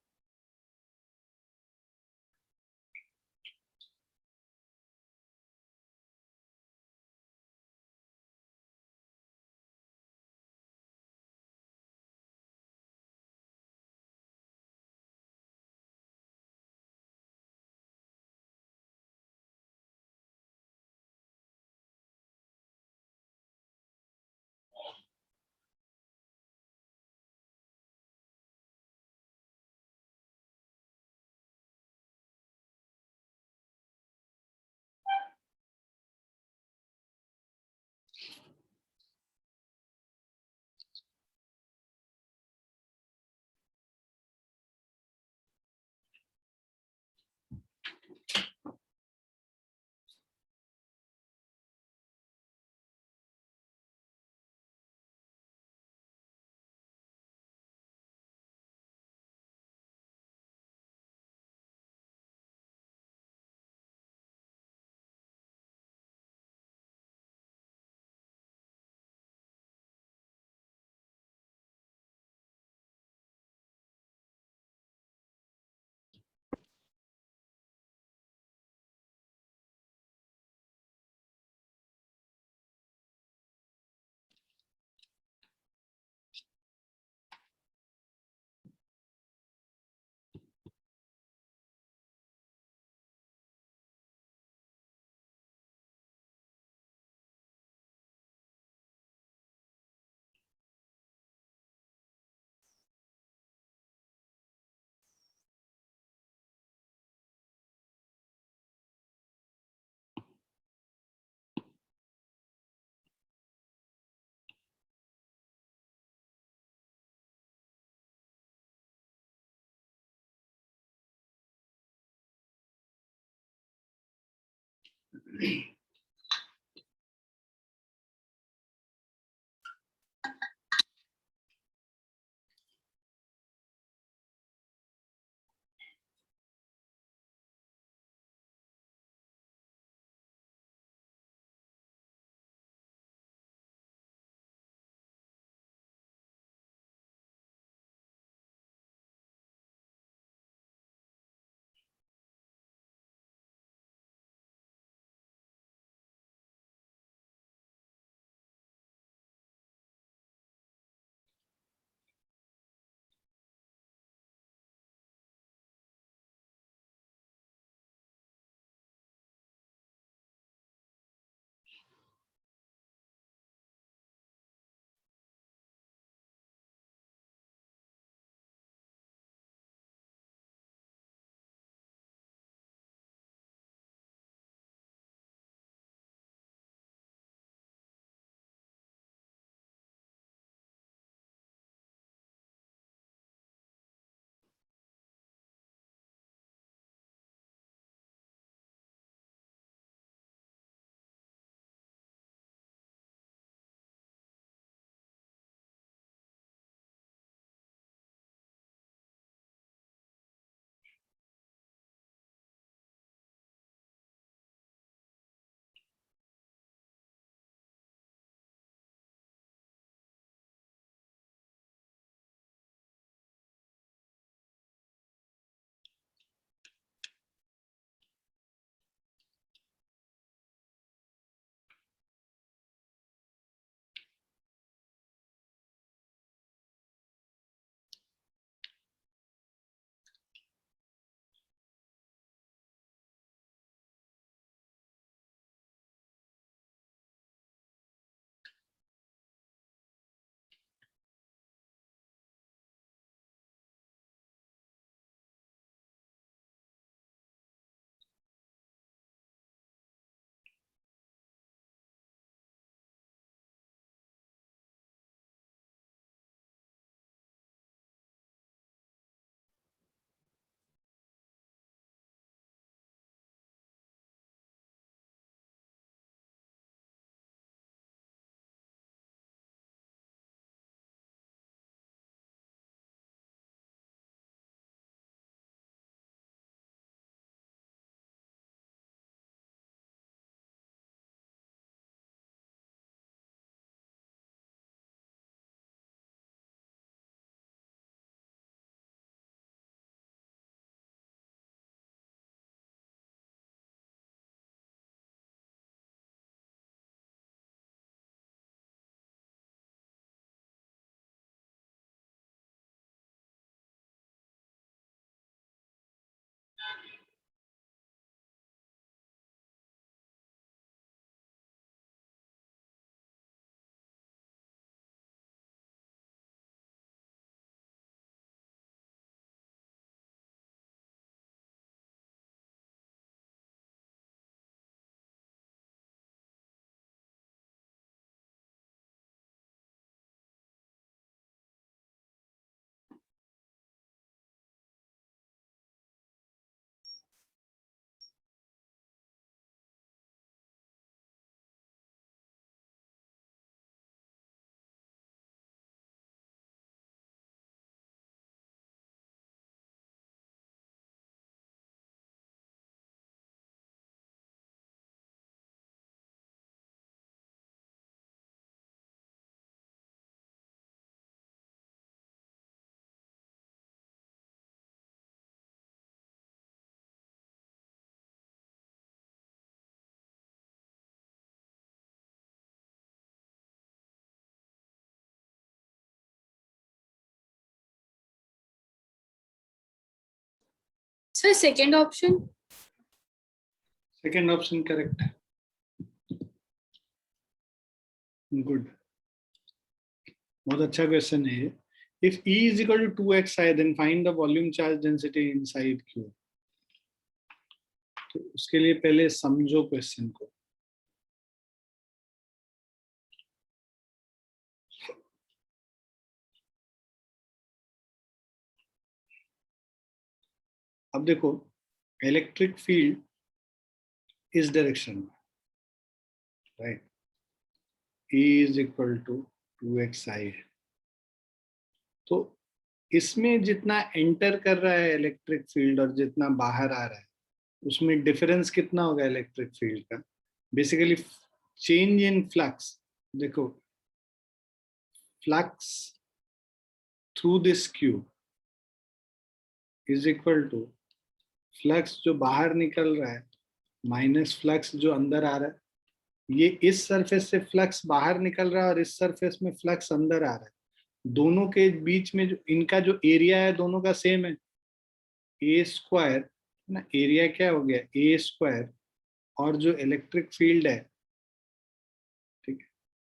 Sir second option. Second option correct है. गुड, बहुत अच्छा क्वेश्चन है ये. If E is equal to 2xi, then find the volume charge density inside Q. तो उसके लिए पहले समझो क्वेश्चन को. अब देखो, इलेक्ट्रिक फील्ड इस डायरेक्शन में, right, E is equal to 2xi है. तो इसमें जितना एंटर कर रहा है इलेक्ट्रिक फील्ड और जितना बाहर आ रहा है, उसमें डिफरेंस कितना होगा इलेक्ट्रिक फील्ड का. बेसिकली चेंज इन फ्लक्स, देखो flux through this cube is equal to flux जो बाहर निकल रहा है माइनस फ्लक्स जो अंदर आ रहा है. ये इस सरफेस से फ्लक्स बाहर निकल रहा है और इस सरफेस में फ्लक्स अंदर आ रहा है. दोनों के बीच में जो इनका जो एरिया है दोनों का सेम है, ए स्क्वायर ना. एरिया क्या हो गया, ए स्क्वायर, और जो इलेक्ट्रिक फील्ड है, ठीक है,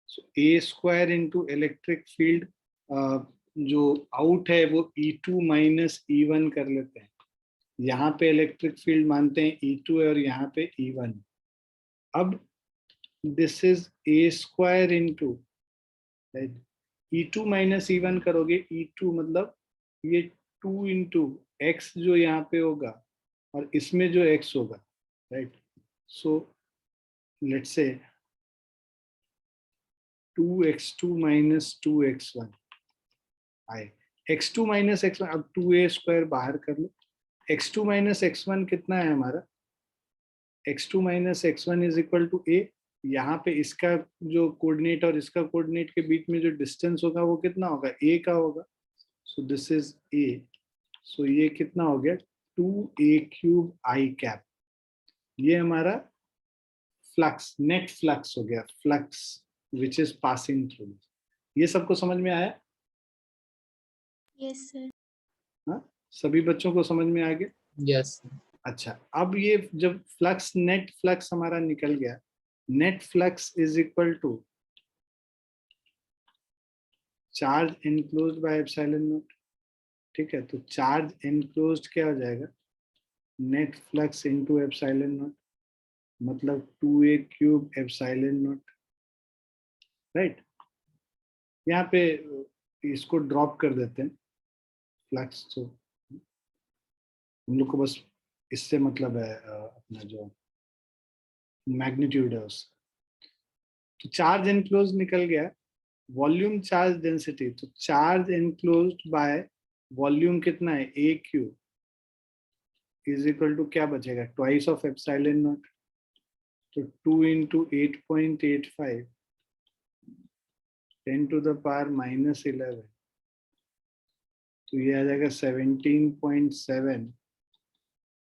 सो ए स्क्वायर इंटू इलेक्ट्रिक फील्ड जो आउट है वो E2 माइनस E1 कर लेते हैं. यहाँ पे इलेक्ट्रिक फील्ड मानते हैं E2 है और यहाँ पे E1. अब this is a square into, right, E2 minus E1 करोगे, E2 मतलब ये 2 इंटू एक्स जो यहाँ पे होगा और इसमें जो x होगा, right. So let's say 2x2 minus 2x1 आए. x2 माइनस x1, अब 2a स्क्वायर बाहर कर लो. x2 माइनस x1 कितना है हमारा, x2 minus x1 is equal to a. यहाँ पे इसका जो कोऑर्डिनेट और इसका कोऑर्डिनेट के बीच में जो डिस्टेंस होगा वो कितना होगा, a का होगा. सो दिस इज a. सो ये कितना हो गया, 2a क्यूब i कैप. ये हमारा फ्लक्स, नेट फ्लक्स हो गया, flux which is passing through. ये सबको समझ में आया? Yes, sir. हाँ, सभी बच्चों को समझ में आ गया? Yes. अच्छा, अब ये जब फ्लक्स, नेट फ्लक्स हमारा निकल गया, net flux is equal to charge enclosed by epsilon naught. ठीक है, तो चार्ज एनक्लोज्ड क्या हो जाएगा, net flux into epsilon naught, मतलब 2a cube epsilon not, right. यहाँ पे इसको ड्रॉप कर देते हैं फ्लक्स. तो हम लोग को बस इससे मतलब है अपना जो मैग्नीट्यूड है उस. तो चार्ज एनक्लोज निकल गया, वॉल्यूम चार्ज डेंसिटी, तो चार्ज एनक्लोज्ड बाय वॉल्यूम कितना है, a cube is equal to क्या बचेगा, ट्वाइस ऑफ एप्सिलॉन नॉट. तो 2 into 8.85 10 to the power minus 11, तो ये आ जाएगा 17.7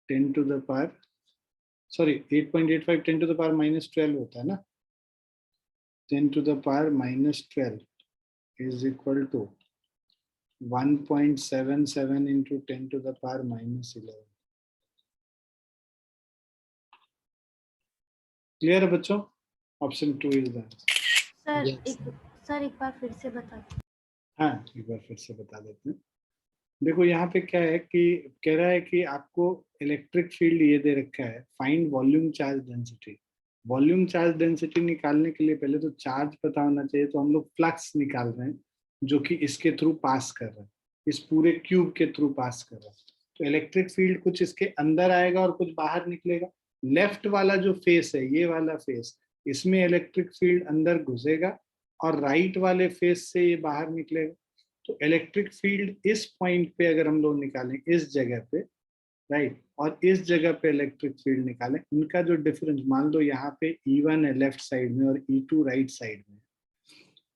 10 to the power, sorry 8.85 10 to the power minus 12 होता है ना. 10 to the power minus 12 is equal to 1.77 into 10 to the power minus 11. Clear है बच्चों? Option 2 is the answer. Sir एक बार फिर से बता. हाँ, एक बार फिर से बता देते हैं. देखो यहाँ पे क्या है कि कह रहा है कि आपको इलेक्ट्रिक फील्ड ये दे रखा है, find volume charge density. Volume charge density निकालने के लिए पहले तो चार्ज पता होना चाहिए. तो हम लोग फ्लक्स निकाल रहे हैं जो कि इसके थ्रू पास कर रहा है, इस पूरे क्यूब के थ्रू पास कर रहा है. तो इलेक्ट्रिक फील्ड कुछ इसके अंदर आएगा और कुछ बाहर निकलेगा. लेफ्ट वाला जो फेस है, ये वाला फेस, इसमें इलेक्ट्रिक फील्ड अंदर घुसेगा और राइट वाले फेस से ये बाहर निकलेगा. तो इलेक्ट्रिक फील्ड इस पॉइंट पे अगर हम लोग निकालें, इस जगह पे, राइट, और इस जगह पे इलेक्ट्रिक फील्ड निकालें, इनका जो डिफरेंस, मान लो यहाँ पे E1 है लेफ्ट साइड में और E2 राइट साइड में,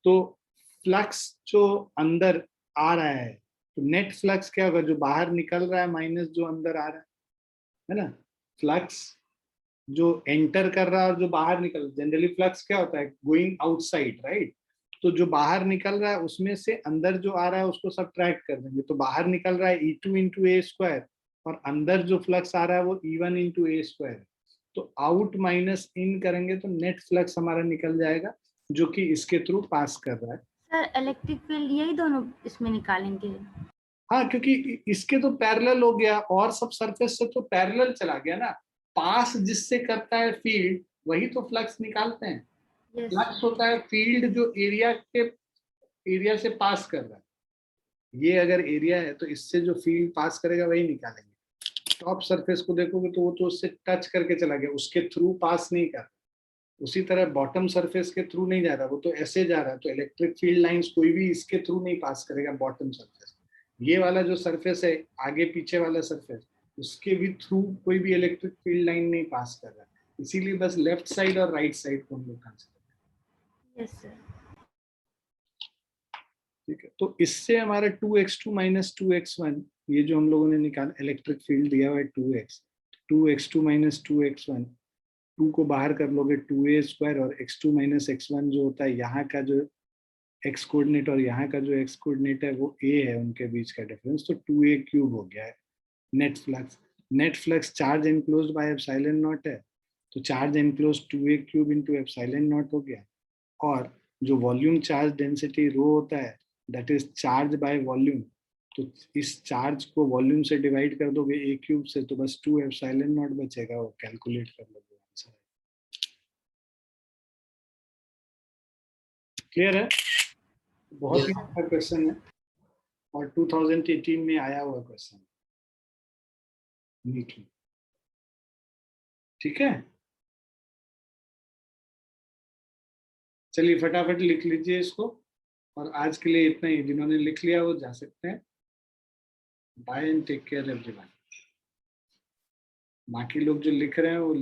तो फ्लक्स जो अंदर आ रहा है, तो नेट फ्लक्स क्या होगा, जो बाहर निकल रहा है माइनस जो अंदर आ रहा है ना. फ्लक्स जो एंटर कर रहा है और जो बाहर निकल, जनरली फ्लक्स क्या होता है, गोइंग आउटसाइड, राइट. तो जो बाहर निकल रहा है उसमें से अंदर जो आ रहा है उसको सब्ट्रैक्ट कर देंगे. तो बाहर निकल रहा है E2 इंटू a स्क्वायर और अंदर जो फ्लक्स आ रहा है वो E1 इंटू ए स्क्वायर, तो आउट माइनस इन करेंगे तो नेट फ्लक्स हमारा निकल जाएगा जो कि इसके थ्रू पास कर रहा है। सर इलेक्ट्रिक फील्ड यही दोनों इसमें निकालेंगे। हाँ, क्योंकि इसके तो पैरेलल हो गया और सब सरफेस से तो पैरेलल चला गया ना, पास जिससे करता है फील्ड वही तो फ्लक्स निकालते हैं। यस फ्लक्स होता है फील्ड जो एरिया से पास कर रहा है। ये अगर एरिया है तो इससे जो फील्ड पास करेगा वही निकालेंगे। टॉप सरफेस को देखोगे तो वो तो उससे टच करके चला गया, उसके थ्रू पास नहीं कर रहा। उसी तरह बॉटम सरफेस के थ्रू नहीं जा रहा, वो तो ऐसे जा रहा है, तो इलेक्ट्रिक फील्ड लाइंस कोई भी इसके थ्रू नहीं पास करेगा बॉटम सरफेस। ये वाला जो सरफेस है आगे पीछे वाला सरफेस, उसके भी थ्रू कोई भी इलेक्ट्रिक फील्ड लाइन नहीं पास कर रहा है, इसीलिए बस लेफ्ट साइड और राइट साइड को हम लोग कंसीडर। Yes sir. ठीक है, तो इससे हमारा 2x2 माइनस 2x1, ये जो हम लोगों ने निकाला इलेक्ट्रिक फील्ड दिया हुआ है 2x2 माइनस 2x1, 2 को बाहर कर लोगे 2a स्क्वायर, और x2 माइनस x1 जो होता है, यहाँ का जो x कोऑर्डिनेट और यहाँ का जो x कोऑर्डिनेट है वो a है, उनके बीच का डिफरेंस, तो 2a क्यूब हो गया है net flux charge enclosed by epsilon not है, तो charge enclosed 2a cube into epsilon not हो गया। और जो वॉल्यूम चार्ज डेंसिटी रो होता है that is charge by volume, तो इस चार्ज को वॉल्यूम से डिवाइड कर दोगे a क्यूब से, तो बस 2 एप्सिलॉन नॉट बचेगा, वो कैलकुलेट कर लोगे आंसर। क्लियर है? बहुत ही अच्छा क्वेश्चन है और 2018 में आया हुआ क्वेश्चन नीट में। ठीक है, चलिए फटाफट लिख लीजिए इसको, और आज के लिए इतना ही। जिन्होंने लिख लिया वो जा सकते हैं। Bye and take care everyone. बाकी लोग जो लिख रहे हैं वो